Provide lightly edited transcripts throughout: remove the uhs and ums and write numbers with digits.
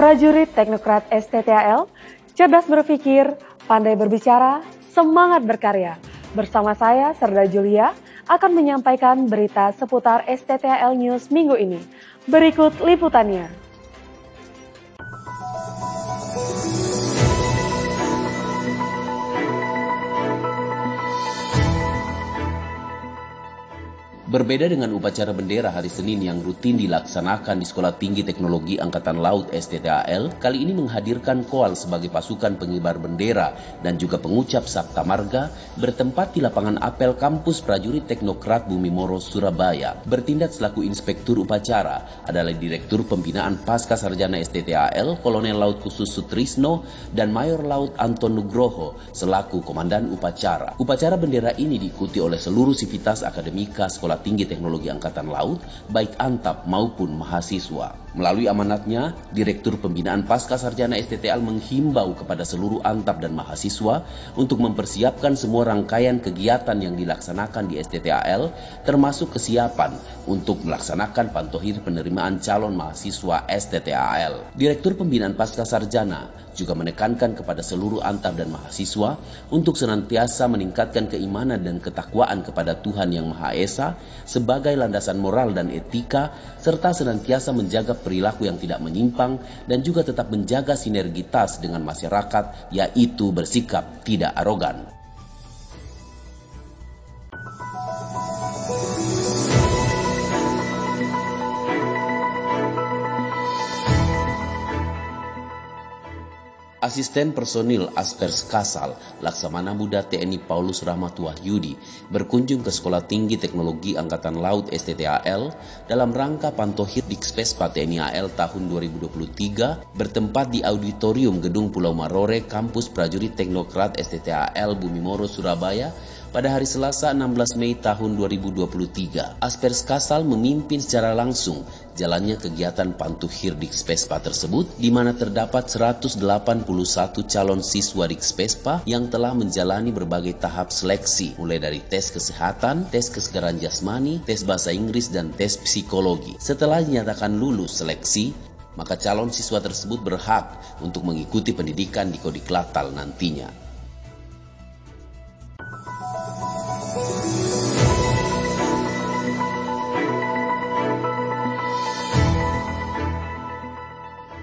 Prajurit Teknokrat STTAL, cerdas berpikir, pandai berbicara, semangat berkarya. Bersama saya, Serda Julia, akan menyampaikan berita seputar STTAL News minggu ini. Berikut liputannya. Berbeda dengan upacara bendera hari Senin yang rutin dilaksanakan di Sekolah Tinggi Teknologi Angkatan Laut STTAL, kali ini menghadirkan KOAL sebagai pasukan pengibar bendera dan juga pengucap Sabta Marga bertempat di lapangan apel kampus Prajurit Teknokrat Bumi Moro, Surabaya. Bertindak selaku inspektur upacara adalah Direktur Pembinaan Pasca Sarjana STTAL, Kolonel Laut Khusus Sutrisno, dan Mayor Laut Anton Nugroho selaku Komandan Upacara. Upacara bendera ini diikuti oleh seluruh sivitas akademika Sekolah Tinggi Teknologi Angkatan Laut, baik Antap maupun mahasiswa. Melalui amanatnya, Direktur Pembinaan Pasca Sarjana STTAL menghimbau kepada seluruh Antap dan mahasiswa untuk mempersiapkan semua rangkaian kegiatan yang dilaksanakan di STTAL, termasuk kesiapan untuk melaksanakan pantohir penerimaan calon mahasiswa STTAL. Direktur Pembinaan Pasca Sarjana juga menekankan kepada seluruh Antap dan mahasiswa untuk senantiasa meningkatkan keimanan dan ketakwaan kepada Tuhan Yang Maha Esa sebagai landasan moral dan etika, serta senantiasa menjaga perilaku yang tidak menyimpang dan juga tetap menjaga sinergitas dengan masyarakat, yaitu bersikap tidak arogan. Asisten Personil Aspers Kasal, Laksamana Muda TNI Paulus Rahmat Wahyudi berkunjung ke Sekolah Tinggi Teknologi Angkatan Laut STTAL dalam rangka pantohir Dikspespa TNI AL tahun 2023 bertempat di Auditorium Gedung Pulau Marore, Kampus Prajurit Teknokrat STTAL Bumi Moro, Surabaya pada hari Selasa 16 Mei tahun 2023. Aspers Kasal memimpin secara langsung jalannya kegiatan pantuhir Dikspespa tersebut, di mana terdapat 181 calon siswa Dikspespa yang telah menjalani berbagai tahap seleksi, mulai dari tes kesehatan, tes kesegaran jasmani, tes bahasa Inggris, dan tes psikologi. Setelah dinyatakan lulus seleksi, maka calon siswa tersebut berhak untuk mengikuti pendidikan di Kodiklatal nantinya.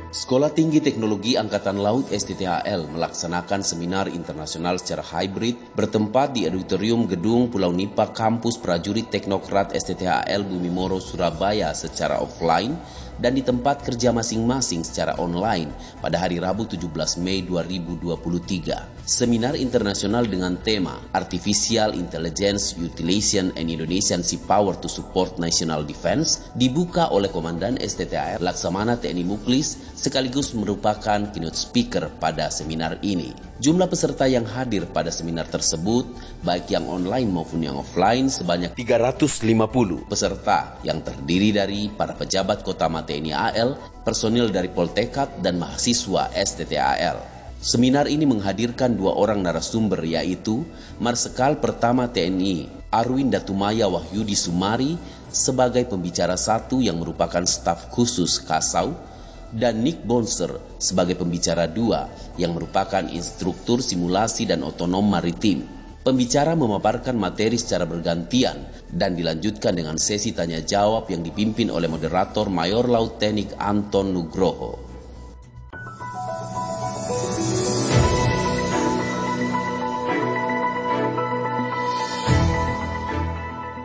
Sekolah Tinggi Teknologi Angkatan Laut STTAL melaksanakan seminar internasional secara hybrid bertempat di Auditorium Gedung Pulau Nipa Kampus Prajurit Teknokrat STTAL Bumi Moro, Surabaya secara offline dan di tempat kerja masing-masing secara online pada hari Rabu 17 Mei 2023. Seminar internasional dengan tema Artificial Intelligence Utilization and Indonesian Sea Power to Support National Defense dibuka oleh Komandan STTAL Laksamana TNI Muklis sekaligus merupakan keynote speaker pada seminar ini. Jumlah peserta yang hadir pada seminar tersebut, baik yang online maupun yang offline, sebanyak 350 peserta yang terdiri dari para pejabat Kotama TNI AL, personil dari Poltekad, dan mahasiswa STTAL. Seminar ini menghadirkan 2 orang narasumber, yaitu Marsekal Pertama TNI Arwin Datumaya Wahyudi Sumari sebagai pembicara 1 yang merupakan staf khusus Kasau, dan Nick Bonser sebagai pembicara 2 yang merupakan instruktur simulasi dan otonom maritim. Pembicara memaparkan materi secara bergantian dan dilanjutkan dengan sesi tanya jawab yang dipimpin oleh moderator Mayor Laut Teknik Anton Nugroho.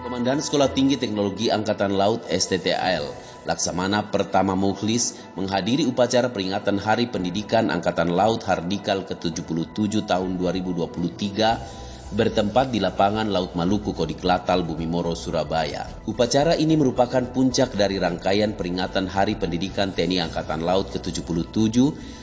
Komandan Sekolah Tinggi Teknologi Angkatan Laut STTAL Laksamana Pertama Mukhlis menghadiri upacara peringatan Hari Pendidikan Angkatan Laut Hardikal ke-77 tahun 2023 bertempat di lapangan Laut Maluku Kodiklatal Bumi Moro, Surabaya. Upacara ini merupakan puncak dari rangkaian peringatan Hari Pendidikan TNI Angkatan Laut ke-77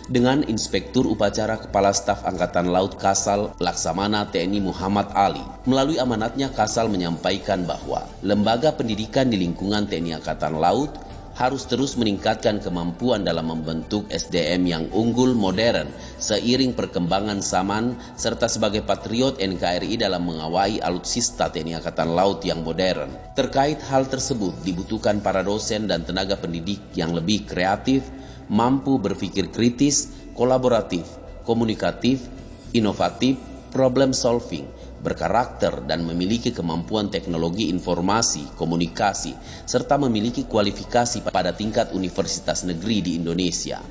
dengan Inspektur Upacara Kepala Staf Angkatan Laut Kasal Laksamana TNI Muhammad Ali. Melalui amanatnya, Kasal menyampaikan bahwa lembaga pendidikan di lingkungan TNI Angkatan Laut harus terus meningkatkan kemampuan dalam membentuk SDM yang unggul modern seiring perkembangan zaman serta sebagai patriot NKRI dalam mengawai alutsista TNI Angkatan Laut yang modern. Terkait hal tersebut dibutuhkan para dosen dan tenaga pendidik yang lebih kreatif, mampu berpikir kritis, kolaboratif, komunikatif, inovatif, problem solving, berkarakter dan memiliki kemampuan teknologi informasi, komunikasi, serta memiliki kualifikasi pada tingkat universitas negeri di Indonesia.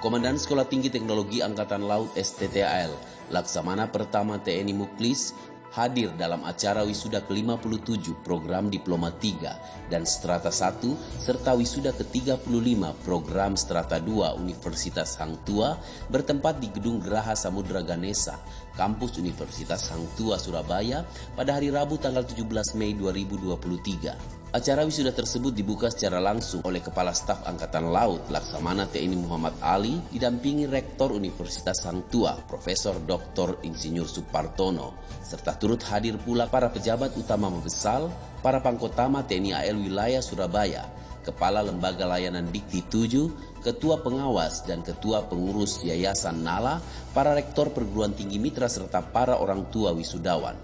Komandan Sekolah Tinggi Teknologi Angkatan Laut STTAL, Laksamana Pertama TNI Muklis, hadir dalam acara wisuda ke-57 program Diploma 3 dan Strata 1 serta wisuda ke-35 program Strata 2 Universitas Hang Tuah bertempat di Gedung Geraha Samudra Ganesha, Kampus Universitas Hang Tuah Surabaya pada hari Rabu tanggal 17 Mei 2023. Acara wisuda tersebut dibuka secara langsung oleh Kepala Staf Angkatan Laut Laksamana TNI Muhammad Ali didampingi Rektor Universitas Hang Tuah Profesor Dr. Insinyur Supartono, serta turut hadir pula para pejabat utama Mabesal, para Pangkotama TNI AL Wilayah Surabaya, Kepala Lembaga Layanan Dikti 7, Ketua Pengawas dan Ketua Pengurus Yayasan Nala, para Rektor Perguruan Tinggi Mitra serta para orang tua wisudawan.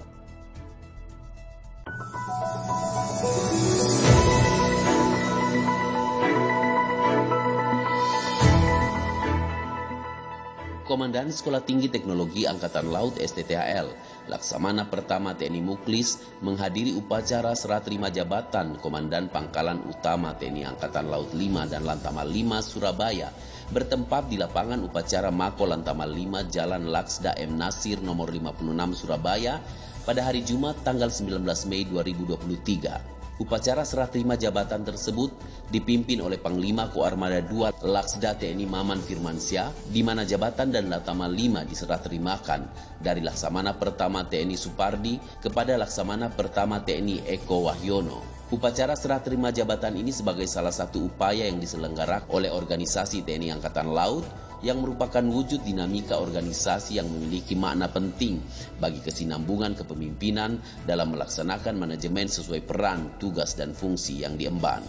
Komandan Sekolah Tinggi Teknologi Angkatan Laut STTAL, Laksamana Pertama TNI Muklis menghadiri upacara serah terima jabatan Komandan Pangkalan Utama TNI Angkatan Laut 5 dan Lantamal 5 Surabaya bertempat di lapangan upacara Mako Lantamal 5 Jalan Laksda M. Nasir nomor 56 Surabaya pada hari Jumat tanggal 19 Mei 2023. Upacara serah terima jabatan tersebut dipimpin oleh Panglima Koarmada II Laksda TNI Maman Firmansyah, di mana jabatan dan Lantamal 5 diserah terimakan dari Laksamana Pertama TNI Supardi kepada Laksamana Pertama TNI Eko Wahyono. Upacara serah terima jabatan ini sebagai salah satu upaya yang diselenggarakan oleh organisasi TNI Angkatan Laut yang merupakan wujud dinamika organisasi yang memiliki makna penting bagi kesinambungan kepemimpinan dalam melaksanakan manajemen sesuai peran, tugas, dan fungsi yang diemban.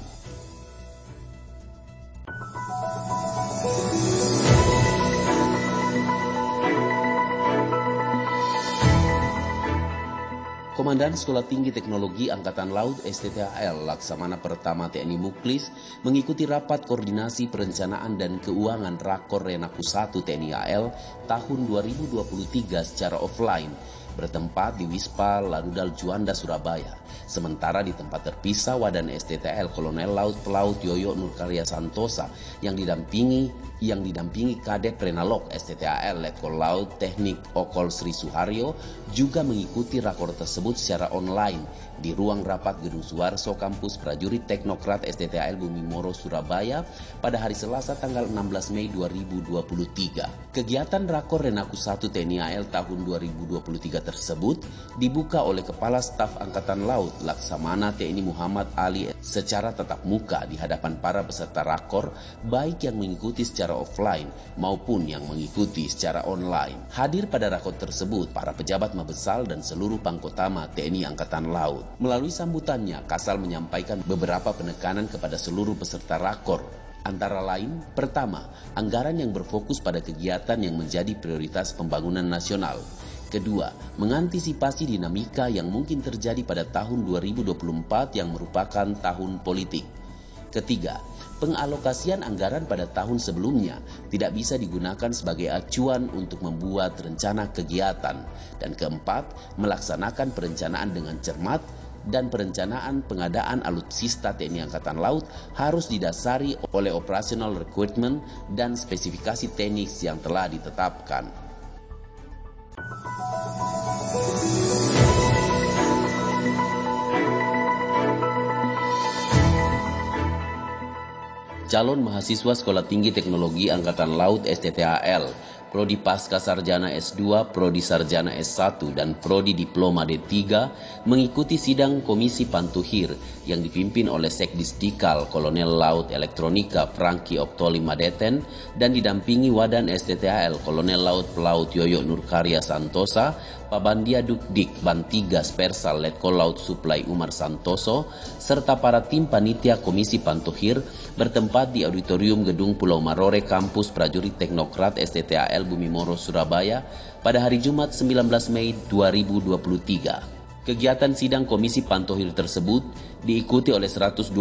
Komandan Sekolah Tinggi Teknologi Angkatan Laut STTAL Laksamana Pertama TNI Muklis mengikuti rapat koordinasi perencanaan dan keuangan Rakor Renaku 1 TNI AL tahun 2023 secara offline bertempat di Wispa Larudal Juanda Surabaya. Sementara di tempat terpisah Wadan STTAL Kolonel Laut Pelaut Yoyo Nurkarya Santosa yang didampingi Kadet Prenalok STTAL Letkol Laut Teknik Okol Sri Suharyo juga mengikuti rakor tersebut secara online di ruang rapat Gedung Suwarso Kampus Prajurit Teknokrat STTAL Bumi Moro Surabaya pada hari Selasa tanggal 16 Mei 2023. Kegiatan Rakor Renaku 1 TNI AL tahun 2023 tersebut dibuka oleh Kepala Staf Angkatan Laut Laksamana TNI Muhammad Ali secara tatap muka di hadapan para peserta rakor, baik yang mengikuti secara offline maupun yang mengikuti secara online. Hadir pada rakor tersebut para pejabat Mabesal dan seluruh Pangkotama TNI Angkatan Laut. Melalui sambutannya, Kasal menyampaikan beberapa penekanan kepada seluruh peserta rakor. Antara lain, pertama, anggaran yang berfokus pada kegiatan yang menjadi prioritas pembangunan nasional. Kedua, mengantisipasi dinamika yang mungkin terjadi pada tahun 2024 yang merupakan tahun politik. Ketiga, pengalokasian anggaran pada tahun sebelumnya tidak bisa digunakan sebagai acuan untuk membuat rencana kegiatan. Dan keempat, melaksanakan perencanaan dengan cermat dan perencanaan pengadaan alutsista TNI Angkatan Laut harus didasari oleh operational requirement dan spesifikasi teknis yang telah ditetapkan. Calon mahasiswa Sekolah Tinggi Teknologi Angkatan Laut STTAL, Prodi Pasca Sarjana S2, Prodi Sarjana S1, dan Prodi Diploma D3 mengikuti sidang Komisi Pantuhir yang dipimpin oleh Sekdisdikal Kolonel Laut Elektronika Franky Oktoli Madeten dan didampingi Wadan STTAL Kolonel Laut Pelaut Yoyo Nurkarya Santosa, Pabandia Dukdik Bantigas Persal Letkol Laut Suplai Umar Santoso, serta para tim panitia Komisi Pantohir bertempat di Auditorium Gedung Pulau Marore Kampus Prajurit Teknokrat STTAL Bumi Moro, Surabaya pada hari Jumat 19 Mei 2023. Kegiatan sidang Komisi Pantohir tersebut diikuti oleh 123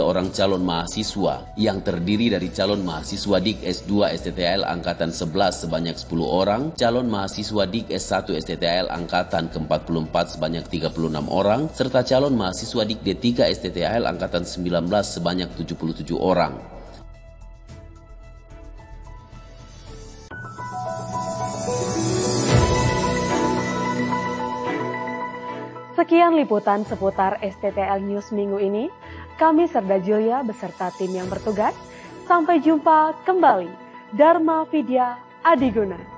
orang calon mahasiswa yang terdiri dari calon mahasiswa Dik S2 STTAL Angkatan 11 sebanyak 10 orang, calon mahasiswa Dik S1 STTAL Angkatan ke-44 sebanyak 36 orang, serta calon mahasiswa Dik D3 STTAL Angkatan 19 sebanyak 77 orang. Sekian liputan seputar STTL News minggu ini. Kami Serda Julia beserta tim yang bertugas. Sampai jumpa kembali. Dharma Vidya Adiguna.